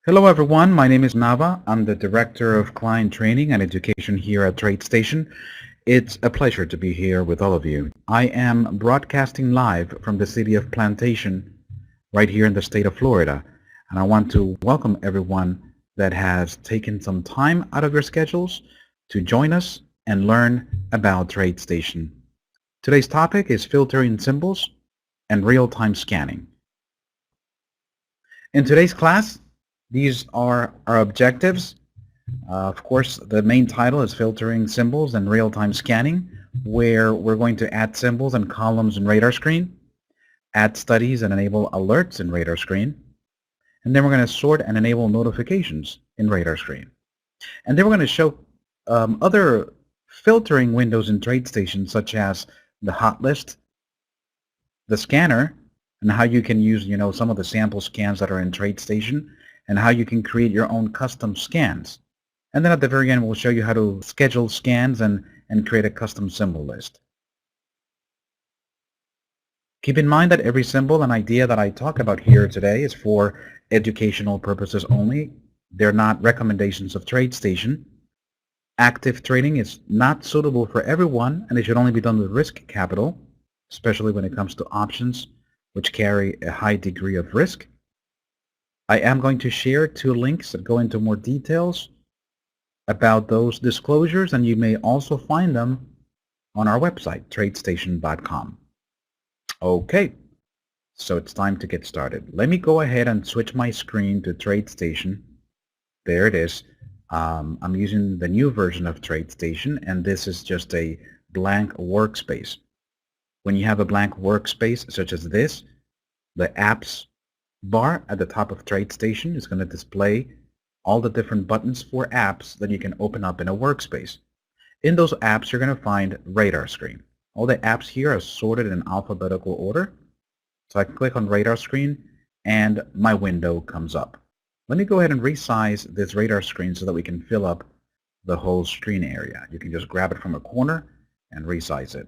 Hello everyone, my name is Nava. I'm the Director of Client Training and Education here at TradeStation. It's a pleasure to be here with all of you. I am broadcasting live from the city of Plantation right here in the state of Florida. And I want to welcome everyone that has taken some time out of your schedules to join us and learn about TradeStation. Today's topic is filtering symbols and real-time scanning. In today's class, these are our objectives. Of course, the main title is Filtering Symbols and Real-Time Scanning, where we're going to add symbols and columns in radar screen, add studies and enable alerts in radar screen, and then we're going to sort and enable notifications in radar screen. And then we're going to show other filtering windows in TradeStation, such as the hot list, the scanner, and how you can use, some of the sample scans that are in TradeStation, and how you can create your own custom scans. And then at the very end, we'll show you how to schedule scans and create a custom symbol list. Keep in mind that every symbol and idea that I talk about here today is for educational purposes only. They're not recommendations of TradeStation. Active trading is not suitable for everyone, and it should only be done with risk capital, especially when it comes to options, which carry a high degree of risk. I am going to share 2 links that go into more details about those disclosures, and you may also find them on our website, tradestation.com. Okay, so it's time to get started. Let me go ahead and switch my screen to TradeStation. There it is. I'm using the new version of TradeStation, and this is just a blank workspace. When you have a blank workspace such as this, the apps bar at the top of TradeStation is going to display all the different buttons for apps that you can open up in a workspace. In those apps, you're going to find radar screen. All the apps here are sorted in alphabetical order. So I click on radar screen and my window comes up. Let me go ahead and resize this radar screen so that we can fill up the whole screen area. You can just grab it from a corner and resize it.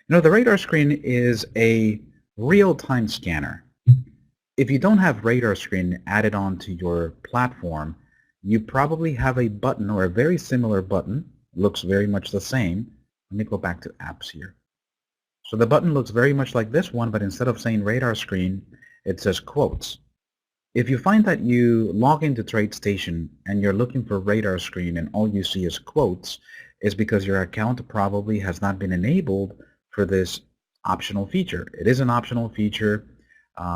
The radar screen is a real-time scanner. If you don't have radar screen added on to your platform, you probably have a button or a very similar button. It looks very much the same. Let me go back to apps here. So the button looks very much like this one, but instead of saying radar screen, it says quotes. If you find that you log into TradeStation and you're looking for radar screen and all you see is quotes, it's because your account probably has not been enabled for this optional feature. It is an optional feature.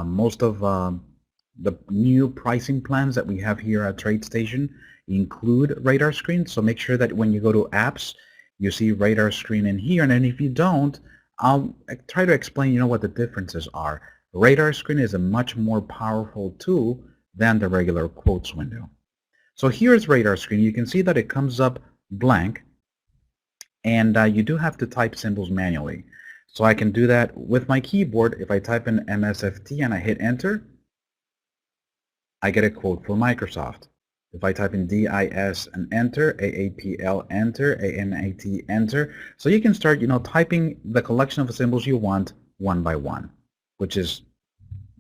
Most of the new pricing plans that we have here at TradeStation include radar screen, so make sure that when you go to apps, you see radar screen in here, and then if you don't, I'll try to explain what the differences are. Radar screen is a much more powerful tool than the regular quotes window. So here's radar screen. You can see that it comes up blank, and you do have to type symbols manually. So I can do that with my keyboard. If I type in MSFT and I hit enter, I get a quote for Microsoft. If I type in DIS and enter, AAPL enter, AMAT enter. So you can start typing the collection of symbols you want one by one, which is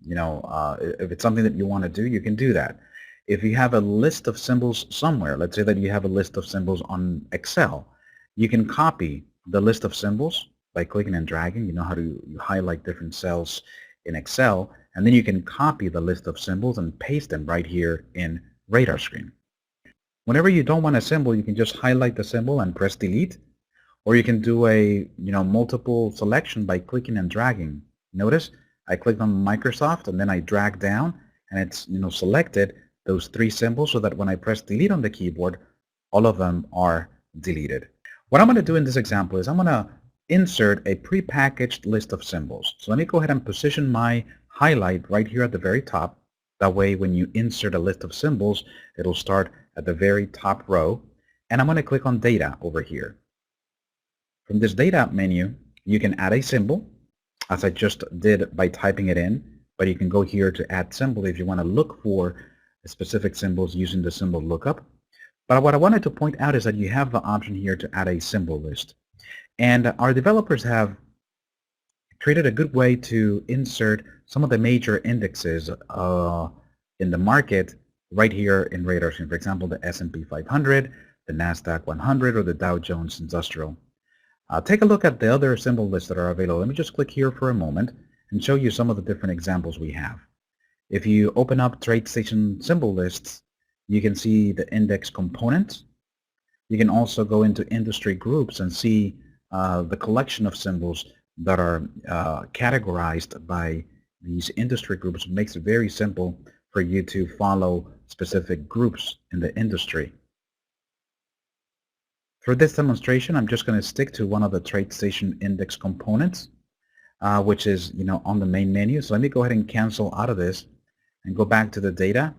if it's something that you want to do, you can do that. If you have a list of symbols somewhere, let's say that you have a list of symbols on Excel, you can copy the list of symbols by clicking and dragging. You know how to highlight different cells in Excel, and then you can copy the list of symbols and paste them right here in radar screen. Whenever you don't want a symbol, you can just highlight the symbol and press delete, or you can do a multiple selection by clicking and dragging. Notice I clicked on Microsoft and then I drag down, and it's selected those 3 symbols so that when I press delete on the keyboard, all of them are deleted. What I'm going to do in this example is I'm going to insert a prepackaged list of symbols. So let me go ahead and position my highlight right here at the very top. That way when you insert a list of symbols, it'll start at the very top row. And I'm going to click on data over here. From this data menu, you can add a symbol, as I just did by typing it in, but you can go here to add symbol if you want to look for specific symbols using the symbol lookup. But what I wanted to point out is that you have the option here to add a symbol list. And our developers have created a good way to insert some of the major indexes in the market right here in radar screen. For example, the S&P 500, the NASDAQ 100, or the Dow Jones Industrial. Take a look at the other symbol lists that are available. Let me just click here for a moment and show you some of the different examples we have. If you open up TradeStation symbol lists, you can see the index components. You can also go into industry groups and see the collection of symbols that are categorized by these industry groups. It makes it very simple for you to follow specific groups in the industry. For this demonstration, I'm just going to stick to one of the TradeStation index components, which is on the main menu. So let me go ahead and cancel out of this and go back to the data.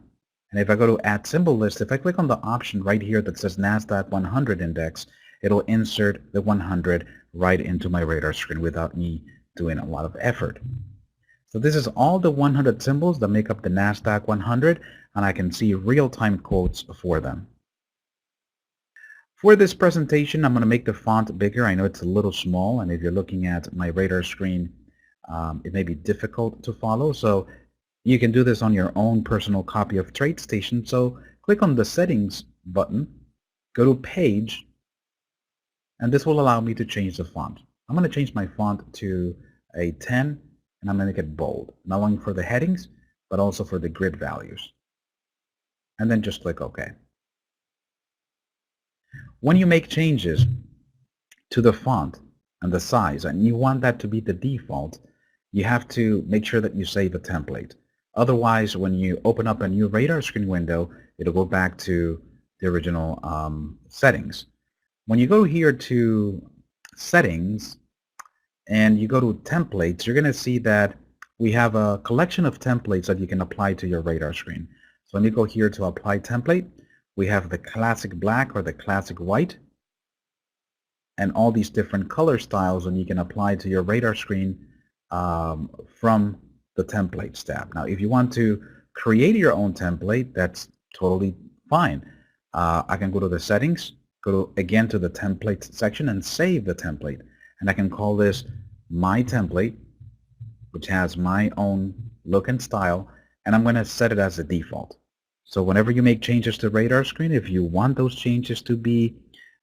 And if I go to add symbol list, if I click on the option right here that says NASDAQ 100 index, it'll insert the 100 right into my radar screen without me doing a lot of effort. So this is all the 100 symbols that make up the NASDAQ 100, and I can see real-time quotes for them. For this presentation, I'm going to make the font bigger. I know it's a little small, and if you're looking at my radar screen, it may be difficult to follow. So you can do this on your own personal copy of TradeStation. So click on the Settings button, go to Page, and this will allow me to change the font. I'm going to change my font to a 10, and I'm going to make it bold, not only for the headings, but also for the grid values. And then just click OK. When you make changes to the font and the size, and you want that to be the default, you have to make sure that you save a template. Otherwise, when you open up a new radar screen window, it'll go back to the original settings. When you go here to Settings and you go to Templates, you're going to see that we have a collection of templates that you can apply to your radar screen. So let me go here to Apply Template. We have the classic black or the classic white, and all these different color styles that you can apply to your radar screen from the Templates tab. Now, if you want to create your own template, that's totally fine. I can go to the Settings, go again to the Templates section, and save the template. And I can call this My Template, which has my own look and style, and I'm going to set it as a default. So whenever you make changes to radar screen, if you want those changes to be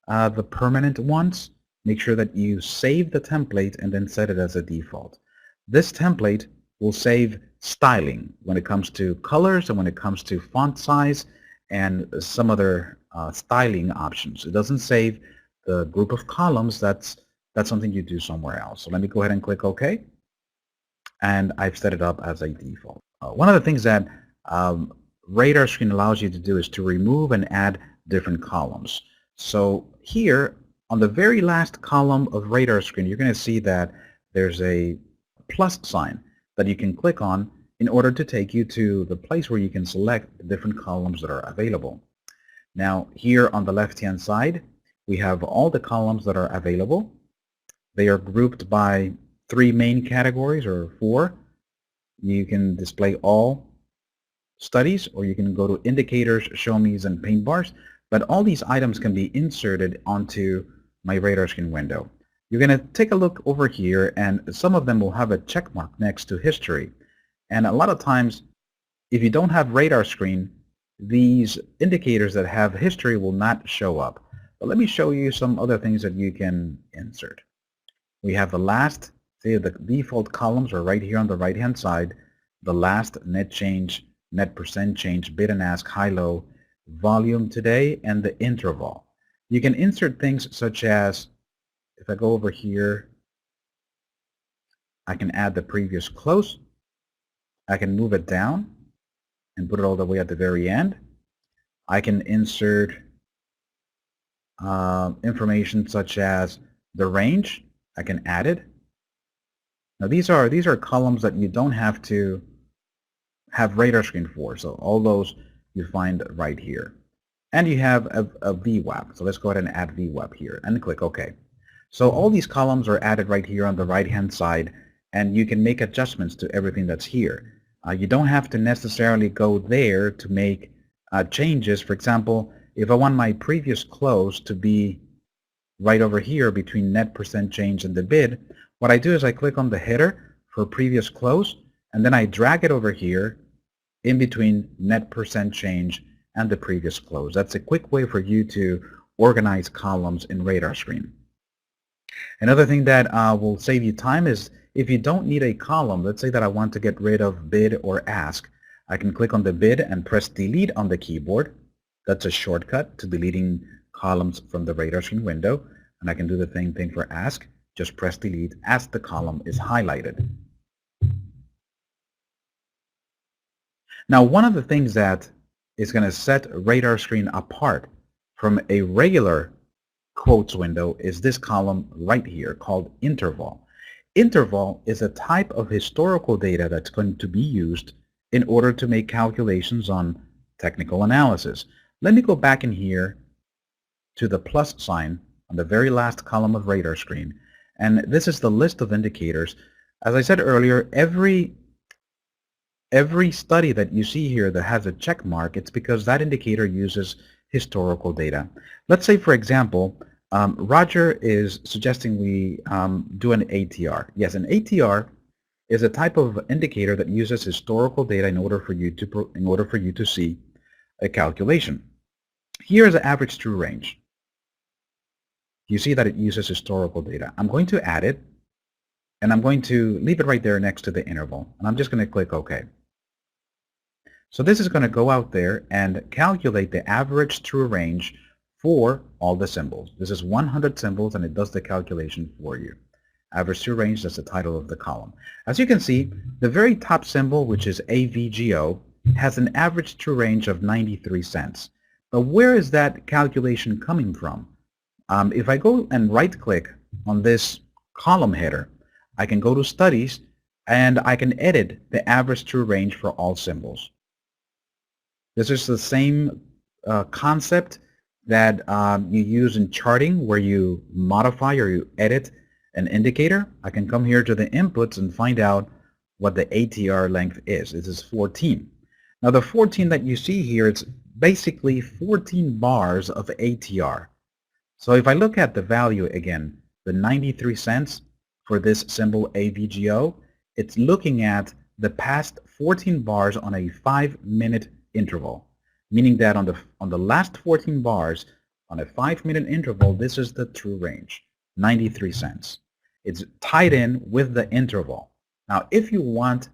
the permanent ones, make sure that you save the template and then set it as a default. This template will save styling when it comes to colors and when it comes to font size and some other styling options. It doesn't save the group of columns. That's something you do somewhere else. So let me go ahead and click OK. And I've set it up as a default. One of the things that radar screen allows you to do is to remove and add different columns. So here on the very last column of radar screen, you're going to see that there's a plus sign that you can click on in order to take you to the place where you can select the different columns that are available. Now here on the left hand side, we have all the columns that are available. They are grouped by 3 main categories, or 4. You can display all studies, or you can go to indicators, show me's, and paint bars, but all these items can be inserted onto my radar screen window. You're going to take a look over here, and some of them will have a check mark next to history. And a lot of times, if you don't have radar screen, these indicators that have history will not show up. But let me show you some other things that you can insert. We have the last, say the default columns are right here on the right hand side, the last net change, net percent change, bid and ask, high-low, volume today, and the interval. You can insert things such as, if I go over here, I can add the previous close. I can move it down and put it all the way at the very end. I can insert information such as the range. I can add it. Now these are columns that you don't have to have radar screen for, so all those you find right here. And you have a VWAP, so let's go ahead and add VWAP here and click OK. So all these columns are added right here on the right hand side, and you can make adjustments to everything that's here. You don't have to necessarily go there to make changes. For example, if I want my previous close to be right over here between net percent change and the bid, what I do is I click on the header for previous close, and then I drag it over here, in between net percent change and the previous close. That's a quick way for you to organize columns in Radar Screen. Another thing that will save you time is if you don't need a column, let's say that I want to get rid of bid or ask, I can click on the bid and press delete on the keyboard. That's a shortcut to deleting columns from the Radar Screen window. And I can do the same thing for ask. Just press delete as the column is highlighted. Now, one of the things that is going to set Radar Screen apart from a regular quotes window is this column right here called interval. Interval is a type of historical data that's going to be used in order to make calculations on technical analysis. Let me go back in here to the plus sign on the very last column of Radar Screen, and this is the list of indicators. As I said earlier, every study that you see here that has a check mark, it's because that indicator uses historical data. Let's say, for example, Roger is suggesting we do an ATR. Yes, an ATR is a type of indicator that uses historical data in order for you to see a calculation. Here is the average true range. You see that it uses historical data. I'm going to add it, and I'm going to leave it right there next to the interval, and I'm just going to click OK. So this is going to go out there and calculate the average true range for all the symbols. This is 100 symbols, and it does the calculation for you. Average true range, that's the title of the column. As you can see, the very top symbol, which is AVGO, has an average true range of 93 cents. But where is that calculation coming from? If I go and right-click on this column header, I can go to Studies, and I can edit the average true range for all symbols. This is the same concept that you use in charting, where you modify or you edit an indicator. I can come here to the inputs and find out what the ATR length is. This is 14. Now the 14 that you see here, it's basically 14 bars of ATR. So if I look at the value again, the 93 cents for this symbol AVGO, it's looking at the past 14 bars on a 5-minute interval, meaning that on the last 14 bars on a 5-minute interval, this is the true range, 93 cents. It's tied in with the interval. Now, if you want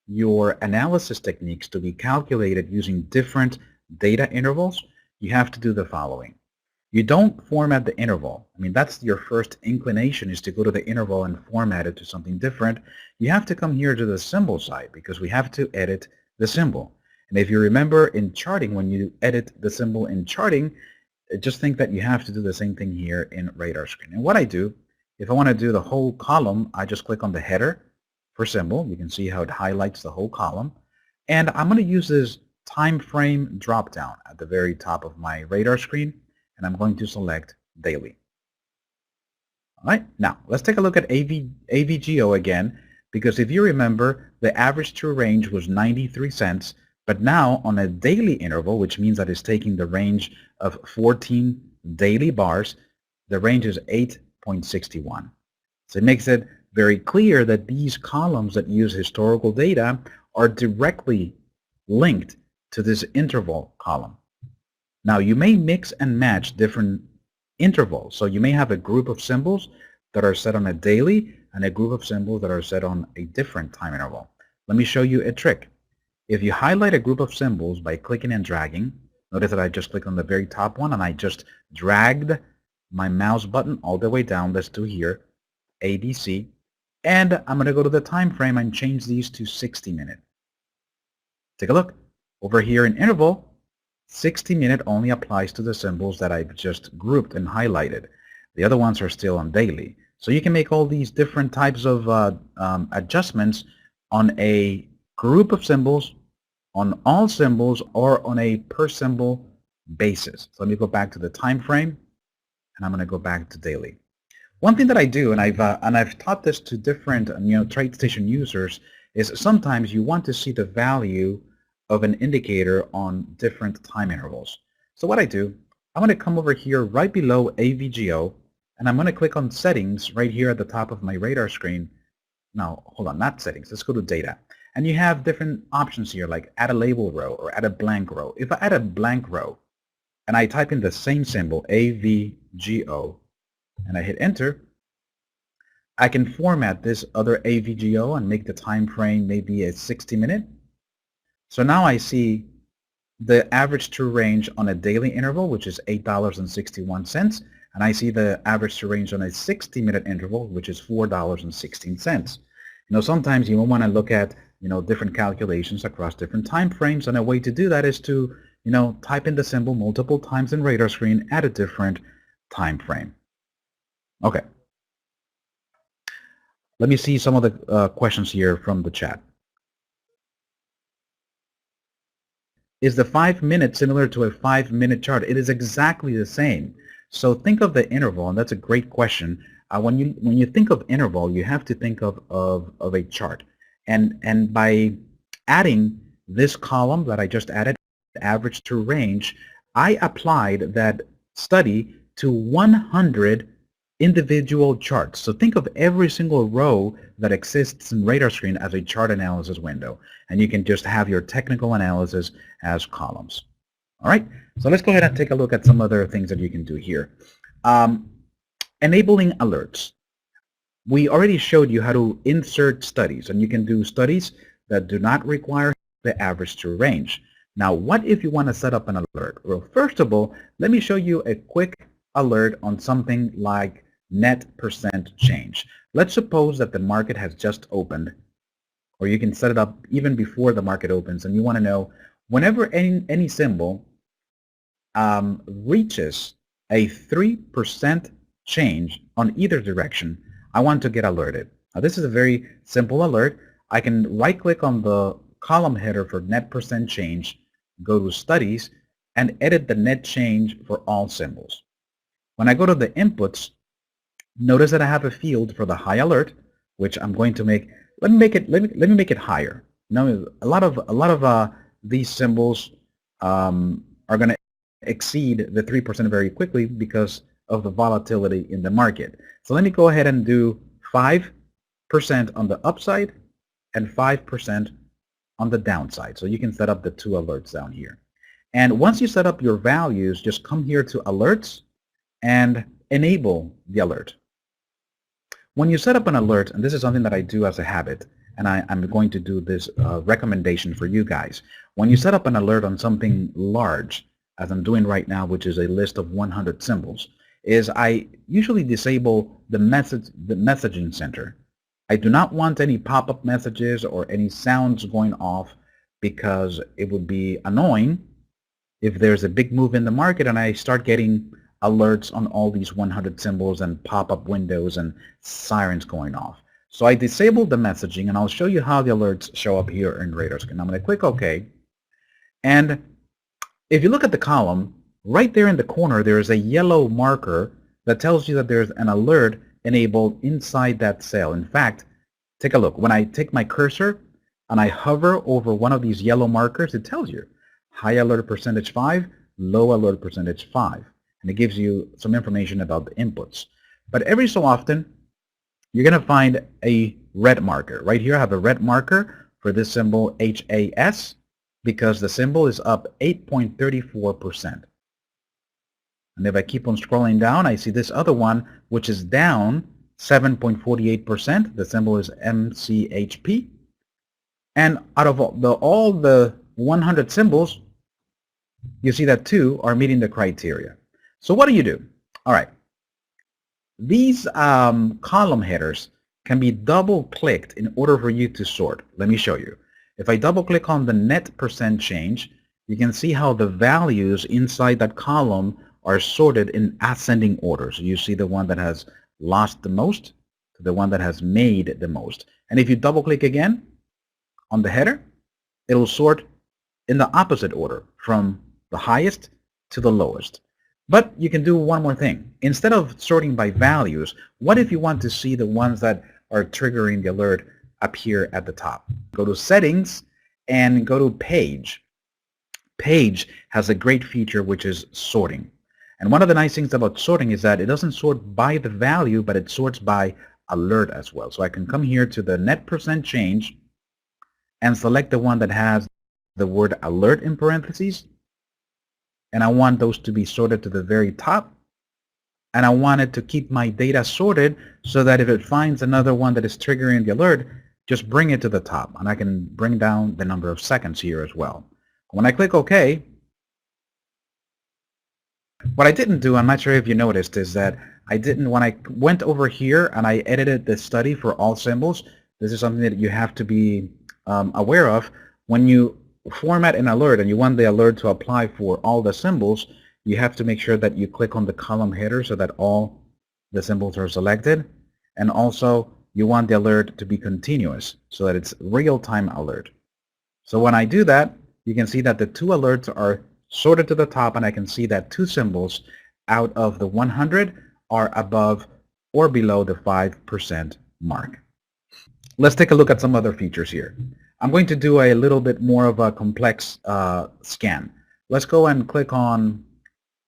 your analysis techniques to be calculated using different data intervals, you have to do the following. You don't format the interval. I mean, that's your first inclination, is to go to the interval and format it to something different. You have to come here to the symbol side because we have to edit the symbol. And if you remember in charting, when you edit the symbol in charting, just think that you have to do the same thing here in Radar Screen. And what I do, if I want to do the whole column, I just click on the header for symbol. You can see how it highlights the whole column. And I'm going to use this time frame drop down at the very top of my Radar Screen, and I'm going to select daily. All right, now let's take a look at AVGO again, because if you remember, the average true range was 93 cents, but now on a daily interval, which means that it's taking the range of 14 daily bars, the range is 8.61. So it makes it very clear that these columns that use historical data are directly linked to this interval column. Now, you may mix and match different intervals. So you may have a group of symbols that are set on a daily and a group of symbols that are set on a different time interval. Let me show you a trick. If you highlight a group of symbols by clicking and dragging, notice that I just clicked on the very top one and I just dragged my mouse button all the way down. Let's do here, ADC. And I'm going to go to the time frame and change these to 60 minute. Take a look. Over here in interval, 60 minute only applies to the symbols that I've just grouped and highlighted. The other ones are still on daily. So you can make all these different types of adjustments on a group of symbols, on all symbols, or on a per symbol basis. So let me go back to the time frame, and I'm going to go back to daily. One thing that I do, and I've taught this to different TradeStation users, is sometimes you want to see the value of an indicator on different time intervals. So what I do, I'm going to come over here right below AVGO, and I'm going to click on Settings right here at the top of my Radar Screen. No, hold on, not Settings. Let's go to Data. And you have different options here, like add a label row or add a blank row. If I add a blank row and I type in the same symbol, AVGO, and I hit enter, I can format this other AVGO and make the time frame maybe a 60-minute. So now I see the average true range on a daily interval, which is $8.61, and I see the average true range on a 60-minute interval, which is $4.16. Sometimes you will want to look at, different calculations across different time frames, and a way to do that is to, type in the symbol multiple times in radar screen at a different time frame. Okay. Let me see some of the questions here from the chat. Is the 5-minute similar to a 5-minute chart? It is exactly the same. So think of the interval, and that's a great question. When you think of interval, you have to think of a chart. And by adding this column that I just added, average to range, I applied that study to 100 individual charts. So think of every single row that exists in radar screen as a chart analysis window, and you can just have your technical analysis as columns. All right, so let's go ahead and take a look at some other things that you can do here. Enabling alerts. We already showed you how to insert studies, and you can do studies that do not require the average true range. Now, what if you want to set up an alert? Well, first of all, let me show you a quick alert on something like net percent change. Let's suppose that the market has just opened, or you can set it up even before the market opens, and you want to know whenever any symbol reaches a 3% change on either direction, I want to get alerted. Now, this is a very simple alert. I can right-click on the column header for net percent change, go to Studies, and edit the net change for all symbols. When I go to the inputs, notice that I have a field for the high alert, which I'm going to make. Let me make it higher. Now, a lot of these symbols are going to exceed the 3% very quickly because of the volatility in the market. So let me go ahead and do 5% on the upside and 5% on the downside. So you can set up the two alerts down here. And once you set up your values, just come here to alerts and enable the alert. When you set up an alert, and this is something that I do as a habit, and I'm going to do this recommendation for you guys. When you set up an alert on something large, as I'm doing right now, which is a list of 100 symbols, is I usually disable the messaging center. I do not want any pop-up messages or any sounds going off, because it would be annoying if there's a big move in the market and I start getting alerts on all these 100 symbols and pop-up windows and sirens going off. So I disabled the messaging, and I'll show you how the alerts show up here in radar screen. I'm going to click OK. And if you look at the column, right there in the corner, there is a yellow marker that tells you that there's an alert enabled inside that cell. In fact, take a look. When I take my cursor and I hover over one of these yellow markers, it tells you high alert percentage 5, low alert percentage 5. And it gives you some information about the inputs. But every so often, you're going to find a red marker. Right here, I have a red marker for this symbol HAS, because the symbol is up 8.34%. And if I keep on scrolling down, I see this other one, which is down 7.48%. The symbol is MCHP. And out of all the 100 symbols, you see that 2 are meeting the criteria. So what do you do? All right. These column headers can be double-clicked in order for you to sort. Let me show you. If I double-click on the net percent change, you can see how the values inside that column are sorted in ascending order. So you see the one that has lost the most to the one that has made the most. And if you double-click again on the header, it will sort in the opposite order from the highest to the lowest. But you can do one more thing. Instead of sorting by values, what if you want to see the ones that are triggering the alert appear at the top? Go to Settings and go to Page. Page has a great feature, which is sorting. And one of the nice things about sorting is that it doesn't sort by the value, but it sorts by alert as well. So I can come here to the net percent change, and select the one that has the word alert in parentheses, and I want those to be sorted to the very top, and I want it to keep my data sorted so that if it finds another one that is triggering the alert, just bring it to the top, and I can bring down the number of seconds here as well. When I click OK, what I didn't do, I'm not sure if you noticed, is that when I went over here and I edited the study for all symbols, this is something that you have to be aware of. When you format an alert and you want the alert to apply for all the symbols, you have to make sure that you click on the column header so that all the symbols are selected. And also, you want the alert to be continuous so that it's real-time alert. So when I do that, you can see that the two alerts are sorted to the top, and I can see that two symbols out of the 100 are above or below the 5% mark. Let's take a look at some other features here. I'm going to do a little bit more of a complex scan. Let's go and click on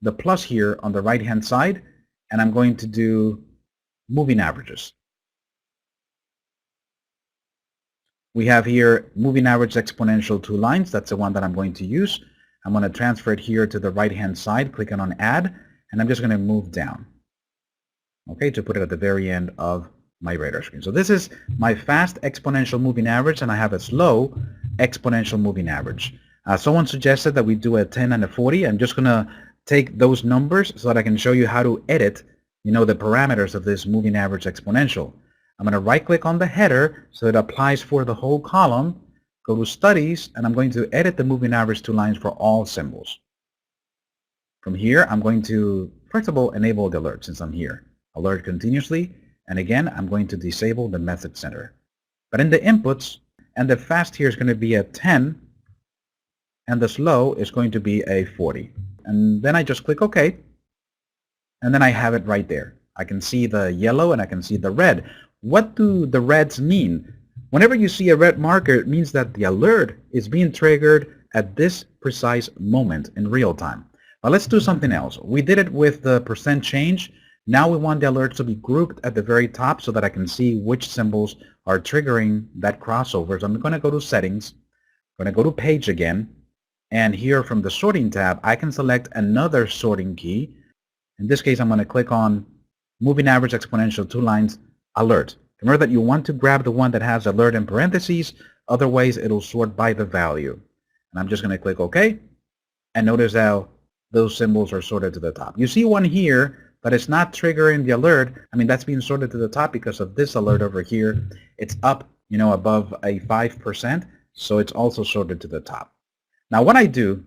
the plus here on the right-hand side, and I'm going to do moving averages. We have here moving average exponential 2 lines. That's the one that I'm going to use. I'm going to transfer it here to the right-hand side, clicking on Add, and I'm just going to move down, okay, to put it at the very end of my radar screen. So this is my fast exponential moving average, and I have a slow exponential moving average. Someone suggested that we do a 10 and a 40. I'm just going to take those numbers so that I can show you how to edit, the parameters of this moving average exponential. I'm going to right-click on the header so it applies for the whole column. Go to Studies, and I'm going to edit the moving average 2 lines for all symbols. From here, I'm going to, first of all, enable the alert since I'm here. Alert continuously, and again, I'm going to disable the message center. But in the inputs, and the fast here is going to be a 10, and the slow is going to be a 40. And then I just click OK, and then I have it right there. I can see the yellow and I can see the red. What do the reds mean? Whenever you see a red marker, it means that the alert is being triggered at this precise moment in real time. Now let's do something else. We did it with the percent change. Now we want the alerts to be grouped at the very top so that I can see which symbols are triggering that crossover. So I'm going to go to Settings. I'm going to go to Page again. And here from the Sorting tab, I can select another sorting key. In this case, I'm going to click on Moving Average Exponential 2 lines Alert. Remember that you want to grab the one that has alert in parentheses, otherwise it'll sort by the value. And I'm just going to click OK, and notice how those symbols are sorted to the top. You see one here, but it's not triggering the alert. I mean, that's being sorted to the top because of this alert over here. It's up, above a 5%, so it's also sorted to the top. Now what I do,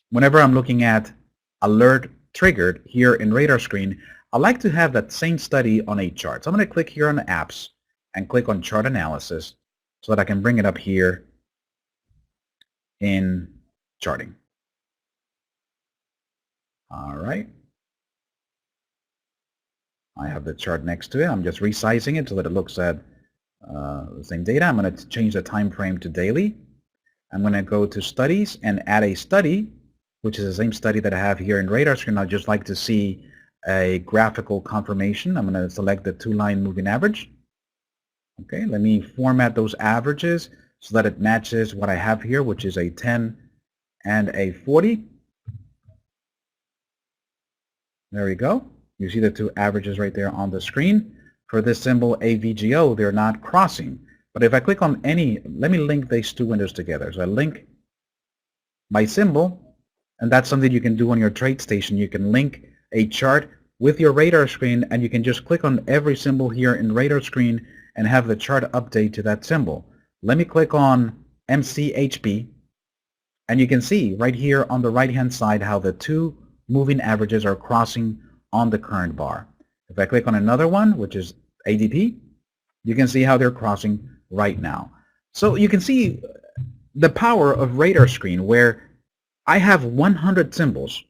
whenever I'm looking at alert triggered here in radar screen, I like to have that same study on a chart. So I'm going to click here on Apps and click on Chart Analysis so that I can bring it up here in Charting. All right. I have the chart next to it. I'm just resizing it so that it looks at the same data. I'm going to change the time frame to daily. I'm going to go to Studies and add a study, which is the same study that I have here in radar screen. I'd just like to see a graphical confirmation. I'm going to select the 2-line moving average. Okay, let me format those averages so that it matches what I have here, which is a 10 and a 40. There we go. You see the two averages right there on the screen. For this symbol AVGO, they're not crossing. But if I click on any, let me link these two windows together. So I link by symbol, and that's something you can do on your TradeStation. You can link a chart with your radar screen, and you can just click on every symbol here in radar screen and have the chart update to that symbol. Let me click on MCHB, and you can see right here on the right-hand side how the two moving averages are crossing on the current bar. If I click on another one, which is ADP, you can see how they're crossing right now. So you can see the power of radar screen, where I have 100 symbols,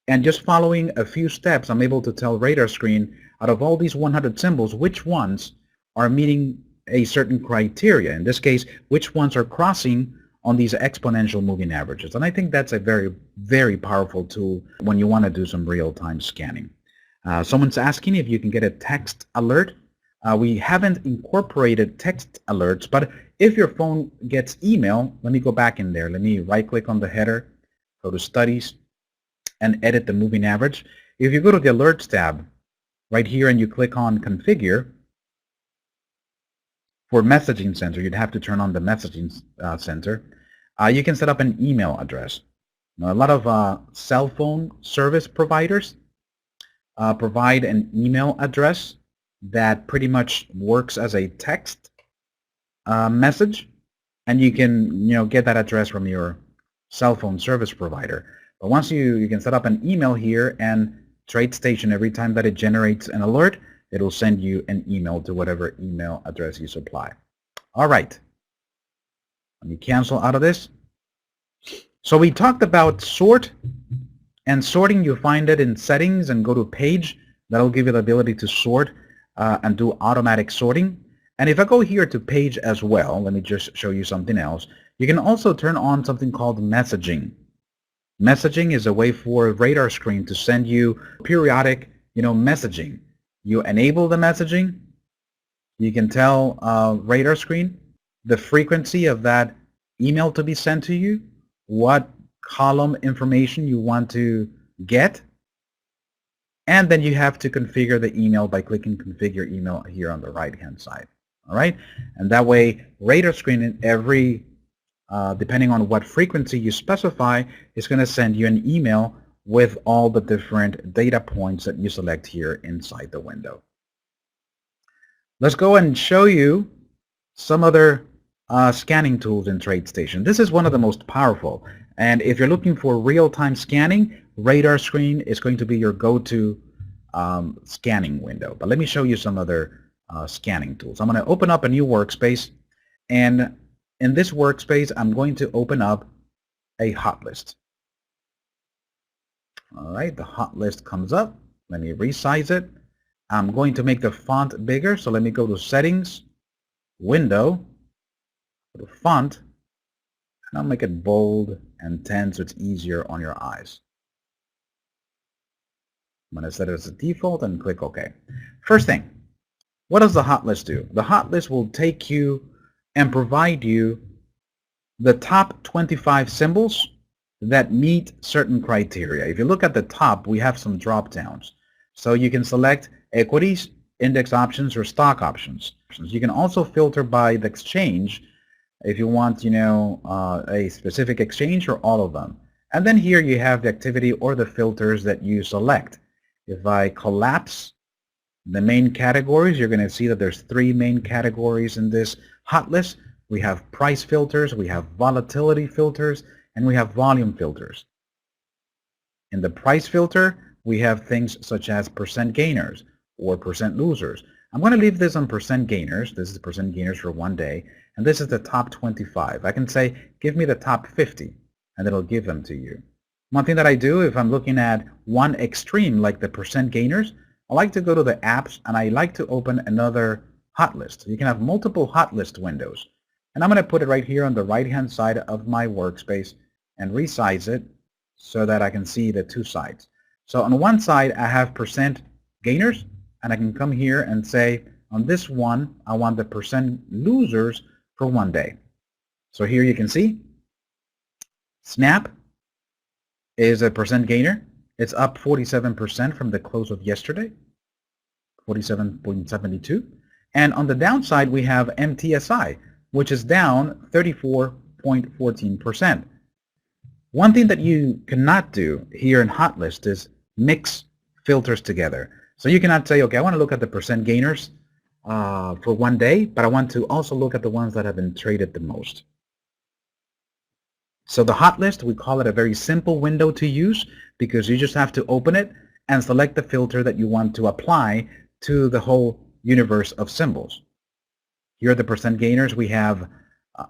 and just following a few steps, I'm able to tell radar screen, out of all these 100 symbols, which ones are meeting a certain criteria. In this case, which ones are crossing on these exponential moving averages. And I think that's a very, very powerful tool when you want to do some real-time scanning. Someone's asking if you can get a text alert. We haven't incorporated text alerts, but if your phone gets email, let me go back in there. Let me right-click on the header, go to Studies, and edit the moving average. If you go to the Alerts tab right here and you click on Configure, for Messaging Center, you'd have to turn on the Messaging Center. You can set up an email address. Now, a lot of cell phone service providers provide an email address that pretty much works as a text message, and you can get that address from your cell phone service provider. But once you can set up an email here, and TradeStation, every time that it generates an alert, it'll send you an email to whatever email address you supply. All right. Let me cancel out of this. So we talked about sort, and sorting, you find it in settings and go to page. That'll give you the ability to sort and do automatic sorting. And if I go here to page as well, let me just show you something else. You can also turn on something called messaging. Messaging is a way for Radar Screen to send you periodic, messaging. You enable the messaging. You can tell Radar Screen the frequency of that email to be sent to you, what column information you want to get, and then you have to configure the email by clicking Configure Email here on the right-hand side. All right, and that way Radar Screen in every depending on what frequency you specify, is going to send you an email with all the different data points that you select here inside the window. Let's go and show you some other scanning tools in TradeStation. This is one of the most powerful, and if you're looking for real-time scanning, Radar Screen is going to be your go-to scanning window. But let me show you some other scanning tools. I'm going to open up a new workspace, and in this workspace, I'm going to open up a hot list. All right, the hot list comes up. Let me resize it. I'm going to make the font bigger, so let me go to Settings, Window, go to Font, and I'll make it bold and 10 so it's easier on your eyes. I'm going to set it as a default and click OK. First thing, what does the hot list do? The hot list will take you and provide you the top 25 symbols that meet certain criteria. If you look at the top, we have some drop downs. So you can select equities, index options, or stock options. You can also filter by the exchange if you want, a specific exchange or all of them. And then here you have the activity or the filters that you select. If I collapse the main categories, you're going to see that there's 3 main categories in this hot list. We have price filters, we have volatility filters, and we have volume filters. In the price filter, we have things such as percent gainers or percent losers. I'm going to leave this on percent gainers. This is percent gainers for 1 day, and this is the top 25. I can say, give me the top 50, and it'll give them to you. One thing that I do, if I'm looking at one extreme, like the percent gainers, I like to go to the apps, and I like to open another hot list. You can have multiple hot list windows. And I'm going to put it right here on the right-hand side of my workspace and resize it so that I can see the 2 sides. So on one side, I have percent gainers, and I can come here and say, on this one, I want the percent losers for 1 day. So here you can see, Snap is a percent gainer. It's up 47% from the close of yesterday, 47.72. And on the downside, we have MTSI, which is down 34.14%. One thing that you cannot do here in hot list is mix filters together. So you cannot say, okay, I want to look at the percent gainers for 1 day, but I want to also look at the ones that have been traded the most. So the hot list, we call it a very simple window to use because you just have to open it and select the filter that you want to apply to the whole universe of symbols. Here are the percent gainers. We have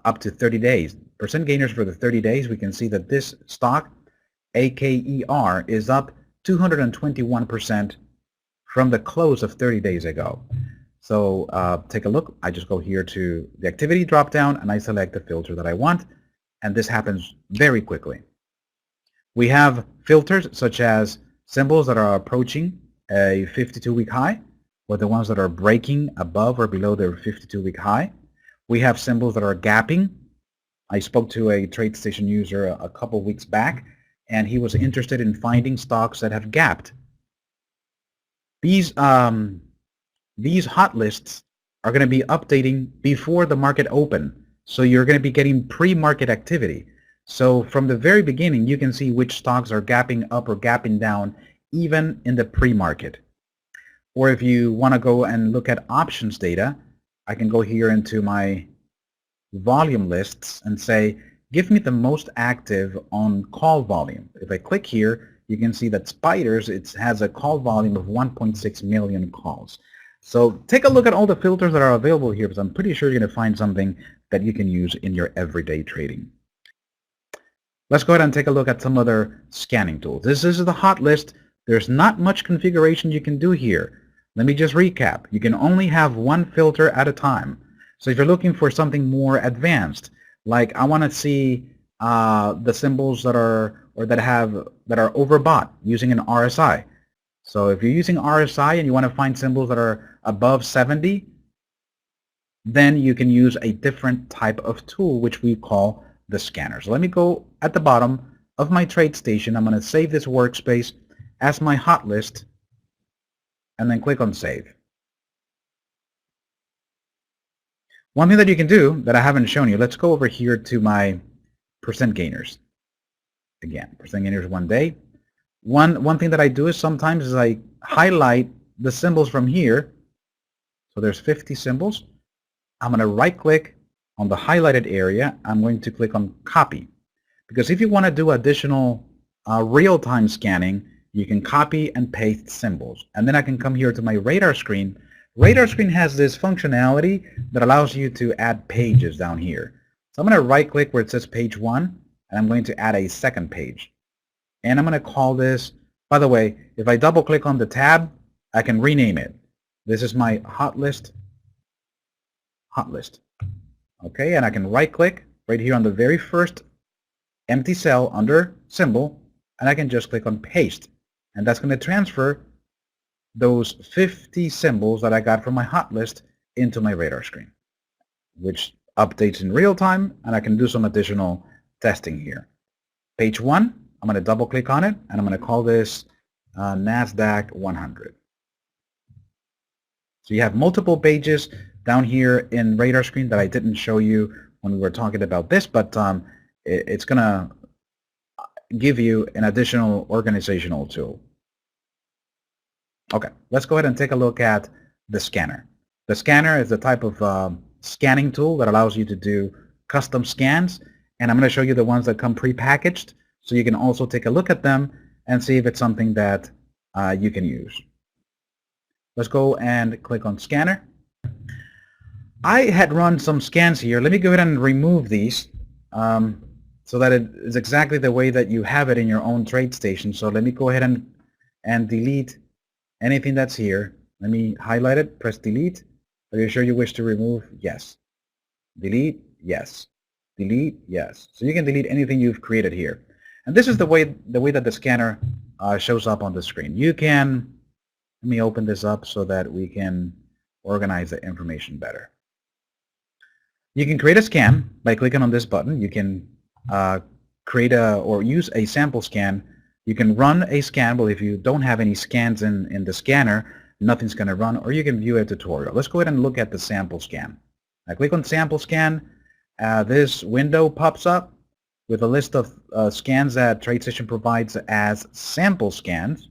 up to 30 days. Percent gainers for the 30 days, we can see that this stock, AKER, is up 221% from the close of 30 days ago. So take a look. I just go here to the activity drop-down, and I select the filter that I want, and this happens very quickly. We have filters such as symbols that are approaching a 52-week high. or the ones that are breaking above or below their 52-week high. We have symbols that are gapping. I spoke to a TradeStation user a couple weeks back, and he was interested in finding stocks that have gapped. These hot lists are going to be updating before the market open, so you're going to be getting pre-market activity. So from the very beginning, you can see which stocks are gapping up or gapping down, even in the pre-market. Or if you want to go and look at options data, I can go here into my volume lists and say, give me the most active on call volume. If I click here, you can see that Spiders, it has a call volume of 1.6 million calls. So take a look at all the filters that are available here, because I'm pretty sure you're going to find something that you can use in your everyday trading. Let's go ahead and take a look at some other scanning tools. This is the hot list. There's not much configuration you can do here. Let me just recap. You can only have one filter at a time. So if you're looking for something more advanced, like I want to see the symbols that are overbought using an RSI. So if you're using RSI and you want to find symbols that are above 70, then you can use a different type of tool, which we call the scanner. So let me go at the bottom of my TradeStation. I'm going to save this workspace as my hot list, and then click on Save. One thing that you can do that I haven't shown you, let's go over here to my percent gainers. Again, percent gainers 1 day. One thing that I do is sometimes is I highlight the symbols from here. So there's 50 symbols. I'm going to right click on the highlighted area. I'm going to click on Copy. Because if you want to do additional real-time scanning, you can copy and paste symbols. And then I can come here to my radar screen. Radar screen has this functionality that allows you to add pages down here. So I'm going to right click where it says page 1, and I'm going to add a second page. And I'm going to call this, by the way, if I double click on the tab, I can rename it. This is my hot list. Okay, and I can right click right here on the very first empty cell under symbol, and I can just click on paste. And that's going to transfer those 50 symbols that I got from my hot list into my radar screen, which updates in real time, and I can do some additional testing here. Page 1, I'm going to double click on it, and I'm going to call this NASDAQ 100. So you have multiple pages down here in radar screen that I didn't show you when we were talking about this, but it's going to give you an additional organizational tool. Okay, let's go ahead and take a look at the scanner. The scanner is the type of scanning tool that allows you to do custom scans, and I'm going to show you the ones that come pre-packaged, so you can also take a look at them and see if it's something that you can use. Let's go and click on Scanner. I had run some scans here. Let me go ahead and remove these so that it is exactly the way that you have it in your own TradeStation. So let me go ahead and delete anything that's here. Let me highlight it, press delete. Are you sure you wish to remove? Yes. Delete? Yes. Delete? Yes. So you can delete anything you've created here. And this is the way that the scanner shows up on the screen. You can, let me open this up so that we can organize the information better. You can create a scan by clicking on this button. You can create or use a sample scan. You can run a scan. Well, if you don't have any scans in the scanner, nothing's going to run, or you can view a tutorial. Let's go ahead and look at the sample scan. I click on sample scan. This window pops up with a list of scans that TradeStation provides as sample scans.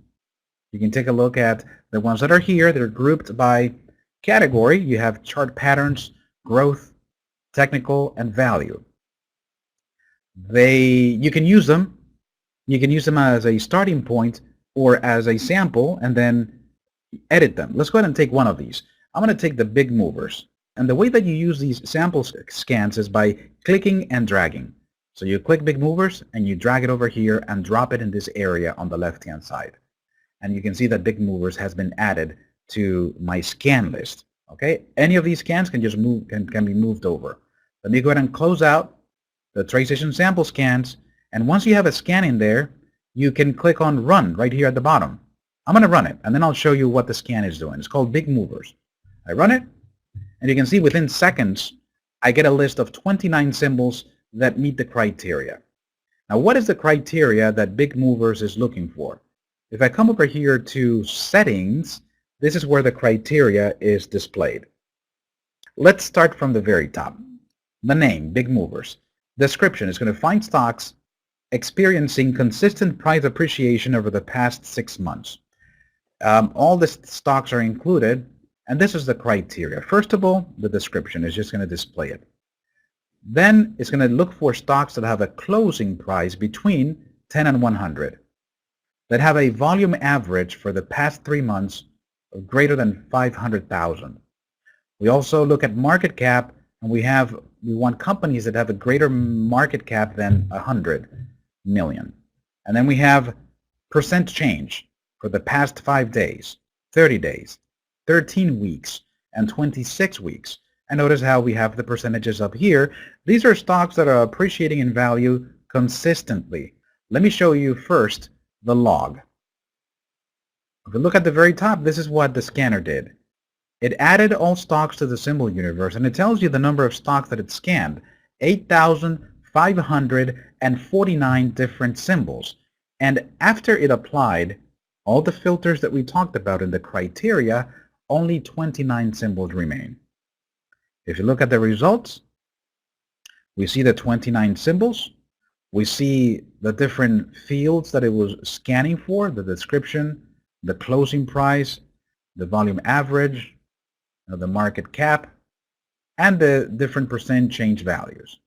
You can take a look at the ones that are here. They're grouped by category. You have chart patterns, growth, technical, and value. You can use them. You can use them as a starting point or as a sample and then edit them. Let's go ahead and take one of these. I'm going to take the big movers. And the way that you use these sample scans is by clicking and dragging. So you click big movers and you drag it over here and drop it in this area on the left-hand side. And you can see that big movers has been added to my scan list. Okay, any of these scans can just move, can be moved over. Let me go ahead and close out the TradeStation sample scans. And once you have a scan in there, you can click on Run right here at the bottom. I'm going to run it, and then I'll show you what the scan is doing. It's called Big Movers. I run it, and you can see within seconds, I get a list of 29 symbols that meet the criteria. Now, what is the criteria that Big Movers is looking for? If I come over here to Settings, this is where the criteria is displayed. Let's start from the very top. The name, Big Movers. Description is going to find stocks experiencing consistent price appreciation over the past 6 months. All the stocks are included, and this is the criteria. First of all, the description is just going to display it. Then it's going to look for stocks that have a closing price between 10 and 100, that have a volume average for the past 3 months of greater than 500,000. We also look at market cap, and we want companies that have a greater market cap than 100 million. And then we have percent change for the past 5 days, 30 days, 13 weeks, and 26 weeks. And notice how we have the percentages up here. These are stocks that are appreciating in value consistently. Let me show you first the log. If you look at the very top, this is what the scanner did. It added all stocks to the symbol universe, and it tells you the number of stocks that it scanned, 8,549 different symbols. And after it applied all the filters that we talked about in the criteria, only 29 symbols remain. If you look at the results, we see the 29 symbols. We see the different fields that it was scanning for, the description, the closing price, the volume average, the market cap, and the different percent change values.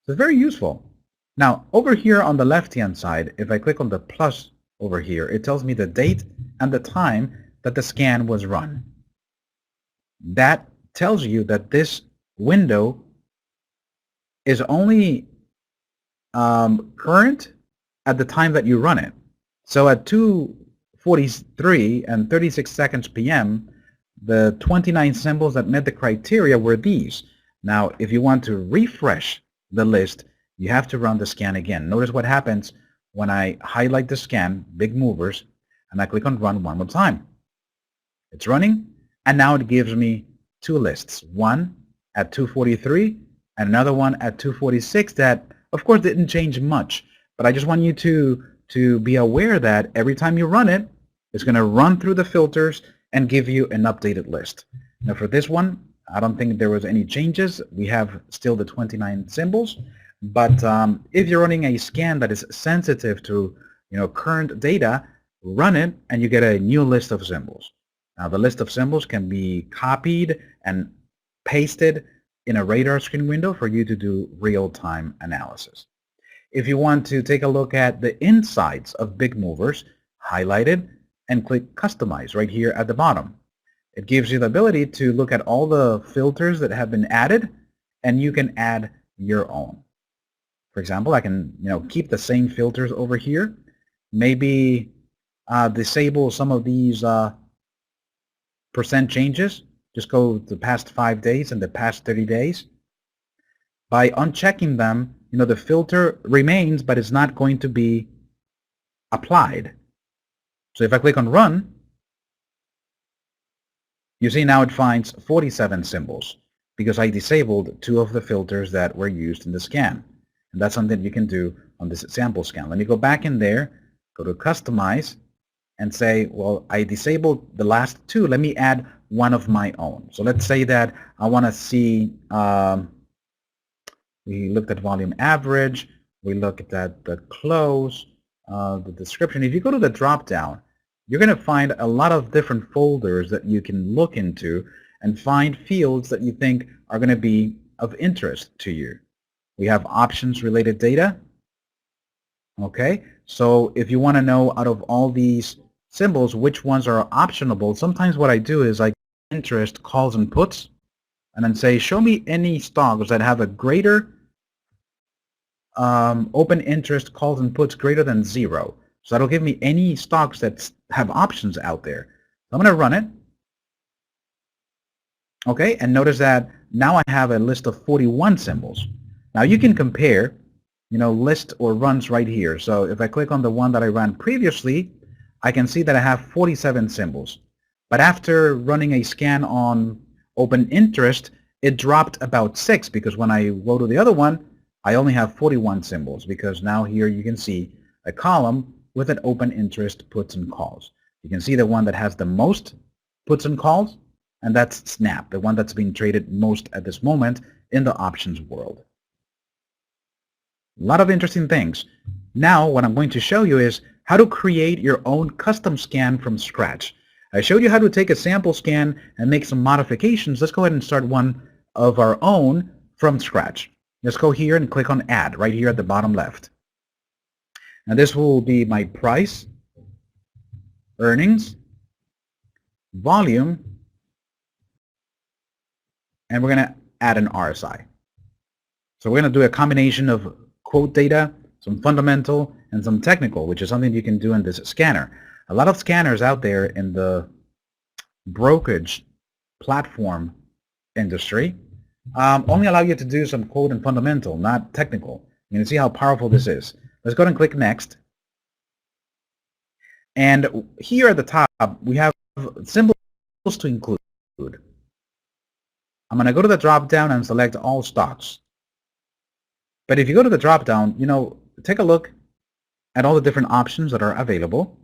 So it's very useful. Now, over here on the left-hand side, if I click on the plus over here, it tells me the date and the time that the scan was run. That tells you that this window is only current at the time that you run it. So at 2:43 and 36 seconds p.m., the 29 symbols that met the criteria were these. Now, if you want to refresh the list, you have to run the scan again. Notice what happens when I highlight the scan, Big Movers, and I click on Run one more time. It's running, and now it gives me two lists, one at 2:43 and another one at 2:46 that, of course, didn't change much. But I just want you to be aware that every time you run it, it's going to run through the filters and give you an updated list. Now for this one, I don't think there was any changes. We have still the 29 symbols. But if you're running a scan that is sensitive to current data, run it and you get a new list of symbols. Now the list of symbols can be copied and pasted in a radar screen window for you to do real-time analysis. If you want to take a look at the insights of Big Movers, highlight it and click Customize right here at the bottom. It gives you the ability to look at all the filters that have been added, and you can add your own. For example, I can keep the same filters over here, maybe disable some of these percent changes, just go the past 5 days and the past 30 days. By unchecking them, the filter remains, but it's not going to be applied. So if I click on Run, you see now it finds 47 symbols because I disabled 2 of the filters that were used in the scan. And that's something you can do on this sample scan. Let me go back in there, go to Customize, and say, well, I disabled the last 2. Let me add one of my own. So let's say that I want to see, we looked at volume average, we looked at the close, the description. If you go to the drop-down, you're going to find a lot of different folders that you can look into and find fields that you think are going to be of interest to you. We have options-related data. Okay, so if you want to know out of all these symbols which ones are optionable, sometimes what I do is I interest calls and puts, and then say, show me any stocks that have a greater open interest calls and puts greater than 0. So that'll give me any stocks that have options out there. I'm going to run it. Okay, and notice that now I have a list of 41 symbols. Now you can compare list or runs right here. So if I click on the one that I ran previously, I can see that I have 47 symbols. But after running a scan on open interest, it dropped about 6, because when I go to the other one, I only have 41 symbols, because now here you can see a column with an open interest puts and calls. You can see the one that has the most puts and calls, and that's Snap, the one that's being traded most at this moment in the options world. A lot of interesting things. Now what I'm going to show you is how to create your own custom scan from scratch. I showed you how to take a sample scan and make some modifications. Let's go ahead and start one of our own from scratch. Let's go here and click on Add right here at the bottom left. Now this will be my price, earnings, volume, and we're going to add an RSI. So we're going to do a combination of quote data, some fundamental, and some technical, which is something you can do in this scanner. A lot of scanners out there in the brokerage platform industry only allow you to do some quote and fundamental, not technical. You can see how powerful this is. Let's go ahead and click Next. And here at the top, we have symbols to include. I'm going to go to the drop-down and select all stocks. But if you go to the drop-down, take a look at all the different options that are available.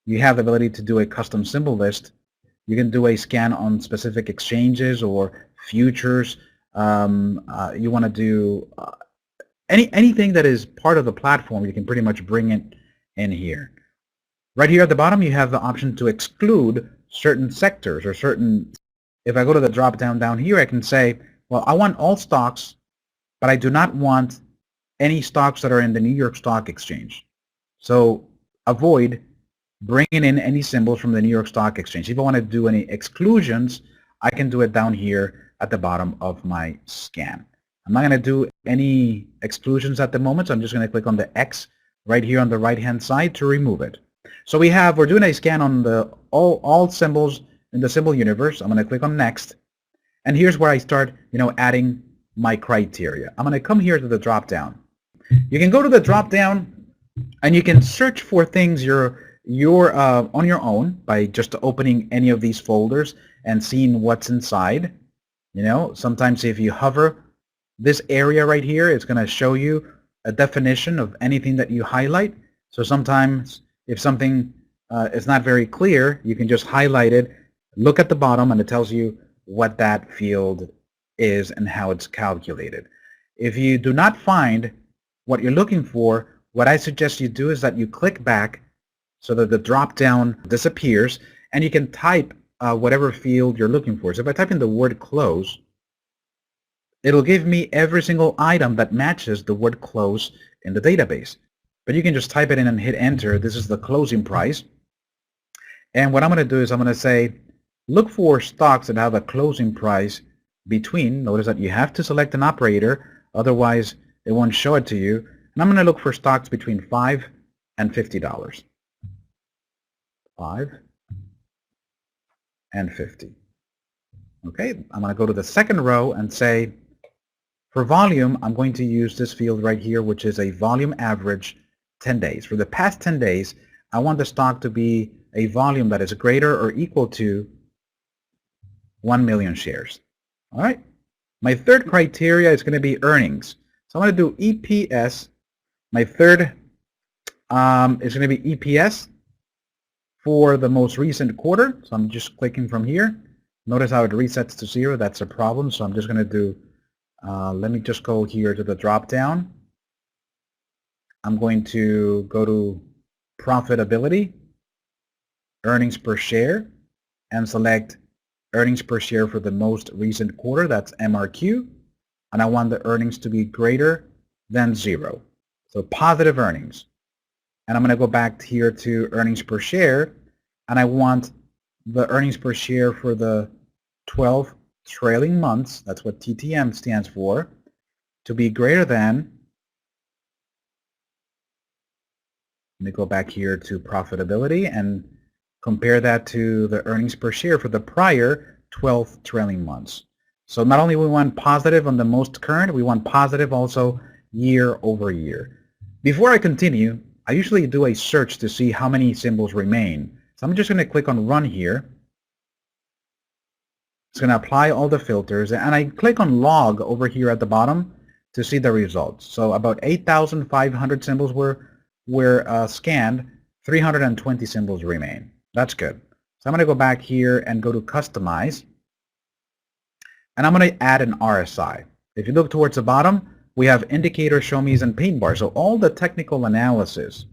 You have the ability to do a custom symbol list. You can do a scan on specific exchanges or futures. You want to do anything that is part of the platform, you can pretty much bring it in here. Right here at the bottom, you have the option to exclude certain sectors or certain. If I go to the drop-down down here, I can say, well, I want all stocks, but I do not want any stocks that are in the New York Stock Exchange. So avoid bringing in any symbols from the New York Stock Exchange. If I want to do any exclusions, I can do it down here at the bottom of my scan. I'm not going to do any exclusions at the moment, so I'm just going to click on the X right here on the right-hand side to remove it. So we're doing a scan on the all symbols in the symbol universe. I'm going to click on Next, and here's where I start, adding my criteria. I'm going to come here to the drop-down. You can go to the drop-down, and you can search for things you're on your own by just opening any of these folders and seeing what's inside. Sometimes if you hover this area right here, it's going to show you a definition of anything that you highlight. So sometimes if something is not very clear, you can just highlight it, look at the bottom, and it tells you what that field is and how it's calculated. If you do not find what you're looking for, what I suggest you do is that you click back so that the drop-down disappears, and you can type whatever field you're looking for. So if I type in the word close, it'll give me every single item that matches the word close in the database. But you can just type it in and hit enter. This is the closing price. And what I'm going to do is I'm going to say, look for stocks that have a closing price between. Notice that you have to select an operator, otherwise it won't show it to you. And I'm going to look for stocks between $5 and $50. 5 and 50. Okay, I'm going to go to the second row and say, for volume, I'm going to use this field right here, which is a volume average 10 days. For the past 10 days, I want the stock to be a volume that is greater or equal to 1 million shares. All right. My third criteria is going to be earnings. So I'm going to do EPS. My third is going to be EPS for the most recent quarter. So I'm just clicking from here. Notice how it resets to 0. That's a problem. So I'm just going to do, let me just go here to the drop down. I'm going to go to profitability, earnings per share, and select earnings per share for the most recent quarter. That's MRQ. And I want the earnings to be greater than 0. So positive earnings. And I'm going to go back here to earnings per share, and I want the earnings per share for the 12 trailing months, that's what TTM stands for, to be greater than, let me go back here to profitability and compare that to the earnings per share for the prior 12 trailing months. So not only we want positive on the most current, we want positive also year over year. Before I continue, I usually do a search to see how many symbols remain. So I'm just going to click on Run here. It's going to apply all the filters, and I click on Log over here at the bottom to see the results. So about 8,500 symbols were scanned. 320 symbols remain. That's good. So I'm going to go back here and go to Customize, and I'm going to add an RSI. If you look towards the bottom, we have Indicator, Show Me's, and Paint Bar. So all the technical analysis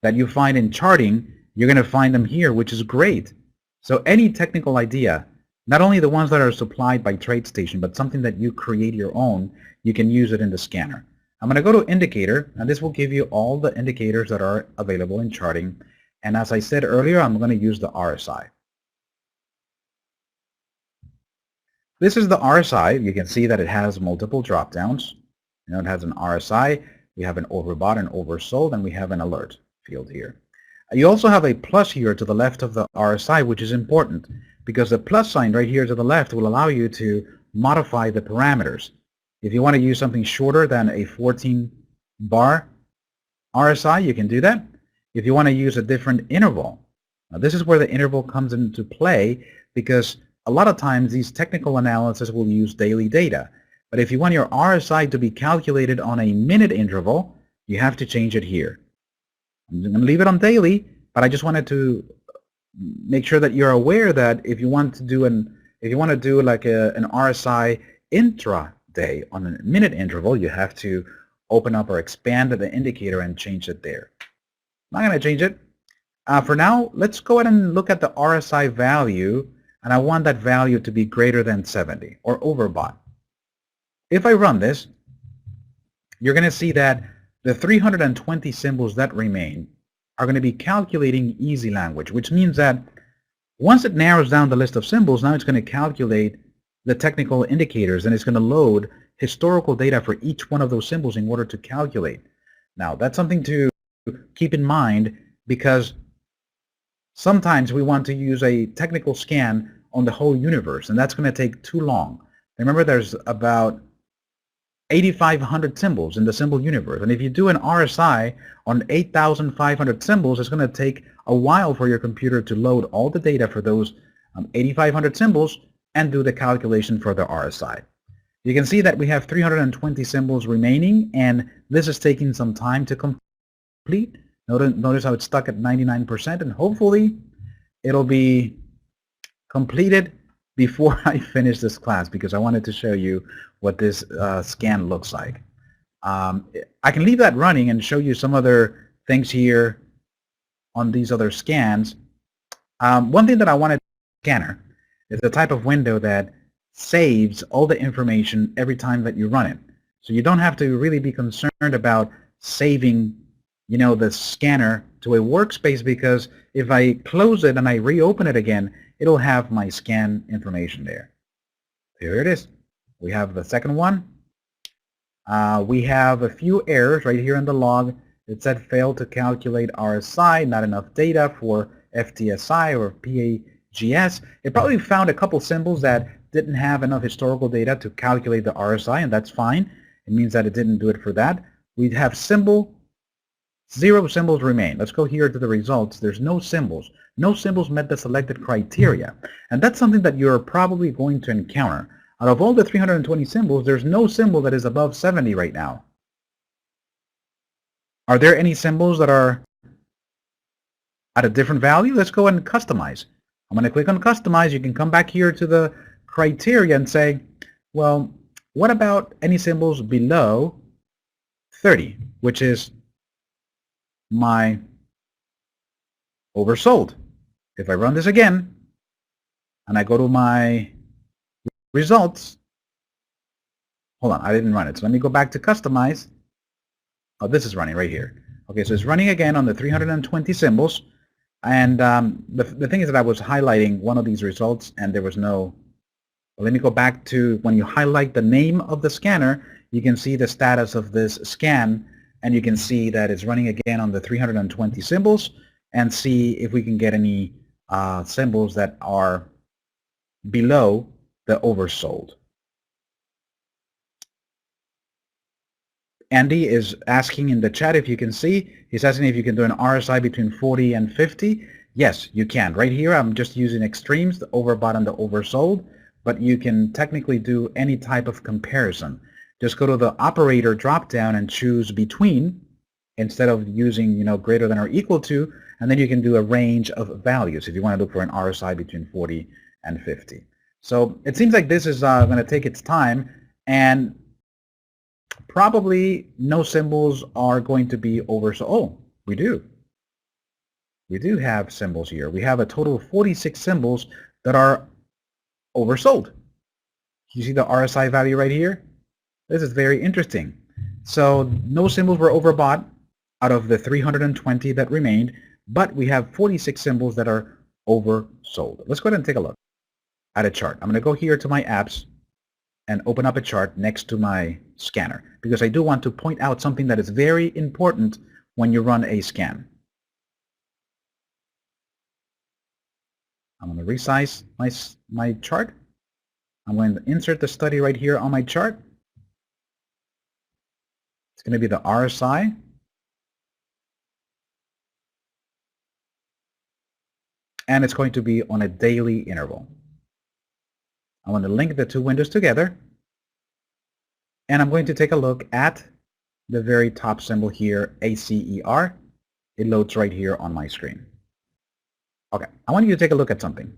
that you find in charting, you're going to find them here, which is great. So any technical idea, not only the ones that are supplied by TradeStation, but something that you create your own, you can use it in the scanner. I'm going to go to Indicator, and this will give you all the indicators that are available in charting. And as I said earlier, I'm going to use the RSI. This is the RSI. You can see that it has multiple drop-downs. You know, it has an RSI, we have an overbought and oversold, and we have an alert field here. You also have a plus here to the left of the RSI, which is important because the plus sign right here to the left will allow you to modify the parameters. If you want to use something shorter than a 14 bar RSI, you can do that. If you want to use a different interval, now this is where the interval comes into play, because a lot of times these technical analysis will use daily data. But if you want your RSI to be calculated on a minute interval, you have to change it here. I'm going to leave it on daily, but I just wanted to make sure that you're aware that if you want to do an RSI intraday on a minute interval, you have to open up or expand the indicator and change it there. I'm not going to change it. For now, let's go ahead and look at the RSI value, and I want that value to be greater than 70 or overbought. If I run this, you're going to see that the 320 symbols that remain are going to be calculating easy language, which means that once it narrows down the list of symbols, now it's going to calculate the technical indicators, and it's going to load historical data for each one of those symbols in order to calculate. Now, that's something to keep in mind, because sometimes we want to use a technical scan on the whole universe, and that's going to take too long. Remember, there's about 8,500 symbols in the symbol universe, and if you do an RSI on 8,500 symbols, it's going to take a while for your computer to load all the data for those 8,500 symbols and do the calculation for the RSI. You can see that we have 320 symbols remaining, and this is taking some time to complete. Notice how it's stuck at 99%, and hopefully it'll be completed before I finish this class, because I wanted to show you what this scan looks like. I can leave that running and show you some other things here on these other scans. One thing that I wanted to scanner is the type of window that saves all the information every time that you run it. So you don't have to really be concerned about saving, you know, the scanner to a workspace, because if I close it and I reopen it again, it'll have my scan information there. Here it is. We have the second one. We have a few errors right here in the log. It said failed to calculate RSI, not enough data for FTSI or PAGS. It probably found a couple symbols that didn't have enough historical data to calculate the RSI, and that's fine. It means that it didn't do it for that. We have symbol, 0 symbols remain. Let's go here to the results. There's no symbols. No symbols met the selected criteria. And that's something that you're probably going to encounter. Out of all the 320 symbols, there's no symbol that is above 70 right now. Are there any symbols that are at a different value? Let's go and customize. I'm going to click on Customize. You can come back here to the criteria and say, well, what about any symbols below 30, which is my oversold. If I run this again and I go to my results, hold on, I didn't run it, so let me go back to customize. Oh, this is running right here. Okay, so it's running again on the 320 symbols, and the thing is that I was highlighting one of these results and there was no. Well, let me go back to when you highlight the name of the scanner, you can see the status of this scan, and you can see that it's running again on the 320 symbols, and see if we can get any symbols that are below the oversold. Andy is asking in the chat if you can see. He's asking if you can do an RSI between 40 and 50. Yes, you can. Right here, I'm just using extremes, the overbought and the oversold, but you can technically do any type of comparison. Just go to the operator drop-down and choose between instead of using, greater than or equal to, and then you can do a range of values if you want to look for an RSI between 40 and 50. So it seems like this is going to take its time, and probably no symbols are going to be oversold. Oh, we do. We do have symbols here. We have a total of 46 symbols that are oversold. You see the RSI value right here? This is very interesting. So no symbols were overbought out of the 320 that remained, but we have 46 symbols that are oversold. Let's go ahead and take a look at a chart. I'm going to go here to my apps and open up a chart next to my scanner, because I do want to point out something that is very important when you run a scan. I'm going to resize my chart. I'm going to insert the study right here on my chart. It's going to be the RSI. And it's going to be on a daily interval. I want to link the two windows together. And I'm going to take a look at the very top symbol here, ACER. It loads right here on my screen. Okay, I want you to take a look at something.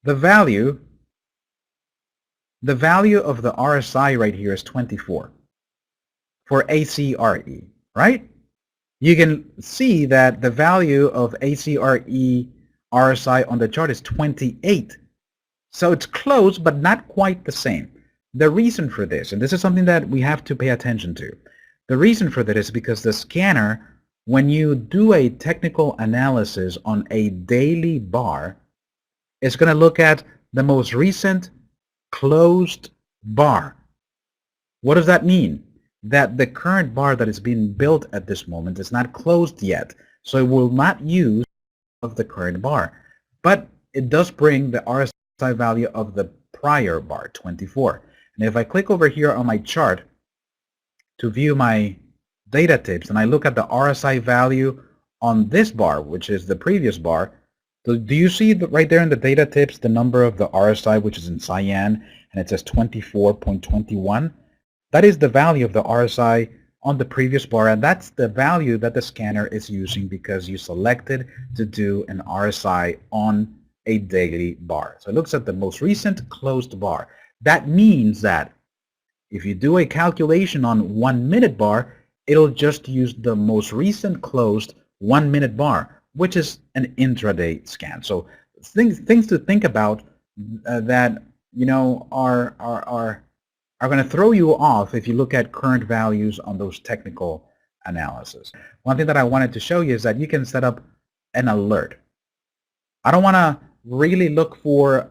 The value of the RSI right here is 24 for ACRE, right? You can see that the value of ACRE RSI on the chart is 28. So it's close, but not quite the same. The reason for this, and this is something that we have to pay attention to, the reason for that is because the scanner, when you do a technical analysis on a daily bar, it's going to look at the most recent closed bar. What does that mean? That the current bar that is being built at this moment is not closed yet, so it will not use of the current bar. But it does bring the RSI value of the prior bar, 24. And if I click over here on my chart to view my data tips, and I look at the RSI value on this bar, which is the previous bar, so do you see right there in the data tips the number of the RSI, which is in cyan, and it says 24.21? That is the value of the RSI on the previous bar, and that's the value that the scanner is using because you selected to do an RSI on a daily bar. So it looks at the most recent closed bar. That means that if you do a calculation on 1 minute bar, it'll just use the most recent closed 1 minute bar, which is an intraday scan. So things to think about that are going to throw you off if you look at current values on those technical analysis. One thing that I wanted to show you is that you can set up an alert. I don't want to really look for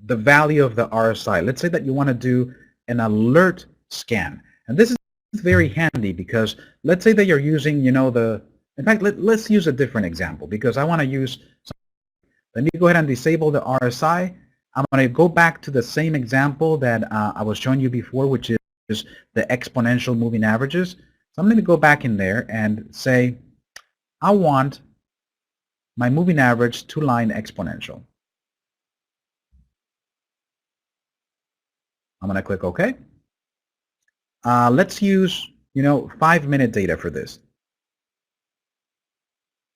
the value of the RSI. Let's say that you want to do an alert scan. And this is very handy because let's say that you're using, in fact, let's use a different example because I want to use, let me go ahead and disable the RSI. I'm going to go back to the same example that I was showing you before, which is the exponential moving averages. So I'm going to go back in there and say, I want my moving average two-line exponential. I'm going to click OK. Let's use, 5-minute data for this.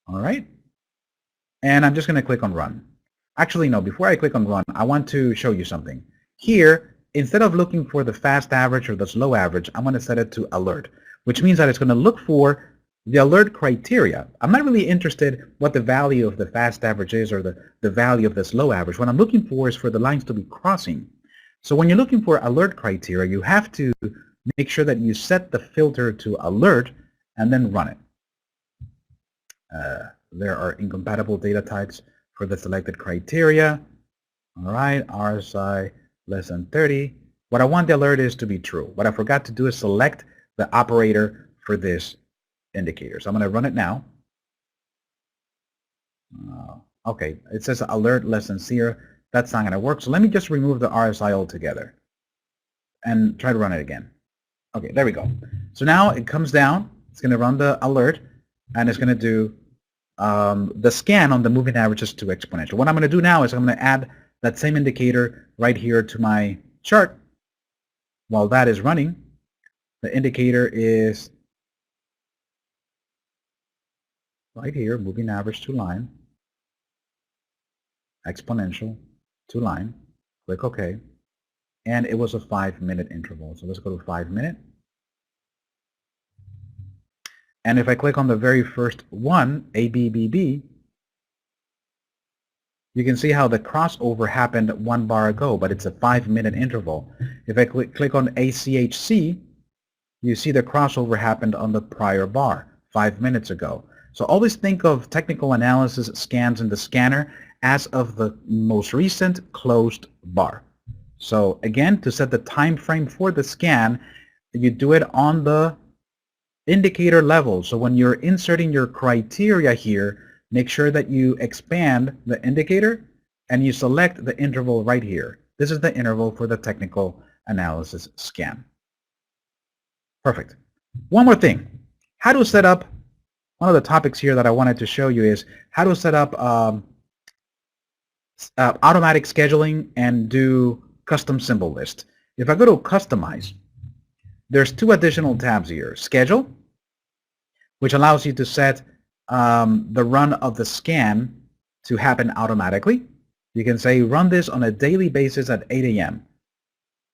All right. And I'm just going to click on Run. Actually, no, before I click on Run, I want to show you something. Here, instead of looking for the fast average or the slow average, I'm going to set it to Alert, which means that it's going to look for the alert criteria. I'm not really interested what the value of the fast average is or the value of the slow average. What I'm looking for is for the lines to be crossing. So when you're looking for alert criteria, you have to make sure that you set the filter to Alert and then run it. There are incompatible data types for the selected criteria. All right, RSI less than 30. What I want the alert is to be true. What I forgot to do is select the operator for this indicator. So I'm going to run it now. Okay, it says alert less than 0. That's not going to work. So let me just remove the RSI altogether and try to run it again. Okay, there we go. So now it comes down, it's going to run the alert, and it's going to do the scan on the moving averages to exponential. What I'm going to do now is I'm going to add that same indicator right here to my chart. While that is running, the indicator is right here, moving average to line, exponential to line. Click OK. And it was a 5-minute interval. So let's go to 5-minute. And if I click on the very first one, ABBB, you can see how the crossover happened 1 bar ago, but it's a 5-minute interval. If I click on ACHC, you see the crossover happened on the prior bar 5 minutes ago. So always think of technical analysis scans in the scanner as of the most recent closed bar. So again, to set the time frame for the scan, you do it on the indicator level. So when you're inserting your criteria here, make sure that you expand the indicator and you select the interval right here. This is the interval for the technical analysis scan. Perfect. One more thing. How to set up, one of the topics here that I wanted to show you is how to set up automatic scheduling and do custom symbol list. If I go to Customize, there's 2 additional tabs here. Schedule, which allows you to set the run of the scan to happen automatically. You can say run this on a daily basis at 8 a.m.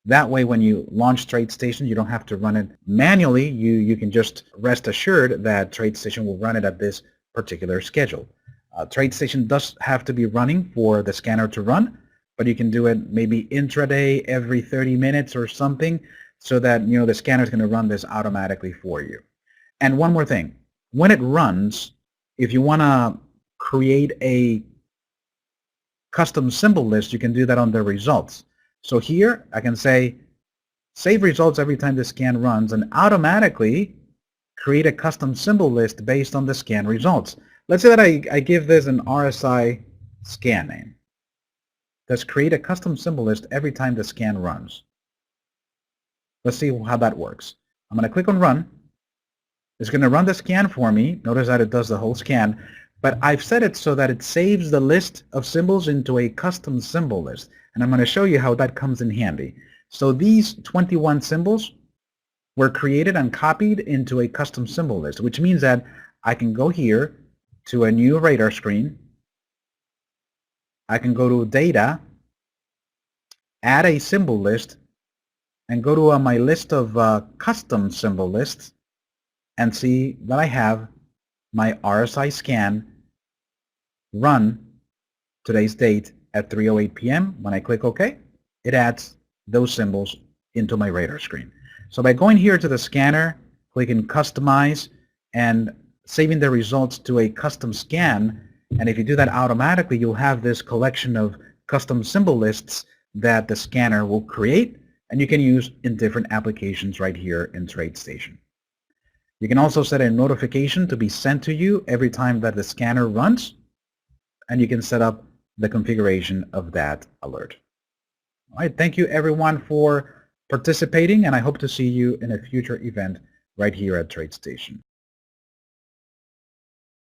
That way when you launch TradeStation, you don't have to run it manually. You can just rest assured that TradeStation will run it at this particular schedule. TradeStation does have to be running for the scanner to run, but you can do it maybe intraday every 30 minutes or something so that the scanner is going to run this automatically for you. And one more thing, when it runs, if you want to create a custom symbol list, you can do that on the results. So here I can say save results every time the scan runs and automatically create a custom symbol list based on the scan results. Let's say that I give this an RSI scan name. Let's create a custom symbol list every time the scan runs. Let's see how that works. I'm going to click on run. It's going to run the scan for me. Notice that it does the whole scan, but I've set it so that it saves the list of symbols into a custom symbol list. And I'm going to show you how that comes in handy. So these 21 symbols were created and copied into a custom symbol list, which means that I can go here to a new radar screen. I can go to data, add a symbol list, and go to my list of custom symbol lists and see that I have my RSI scan run today's date at 3:08 p.m. When I click OK, it adds those symbols into my radar screen. So by going here to the scanner, clicking Customize, and saving the results to a custom scan, and if you do that automatically, you'll have this collection of custom symbol lists that the scanner will create, and you can use in different applications right here in TradeStation. You can also set a notification to be sent to you every time that the scanner runs, and you can set up the configuration of that alert. All right, thank you everyone for participating, and I hope to see you in a future event right here at TradeStation.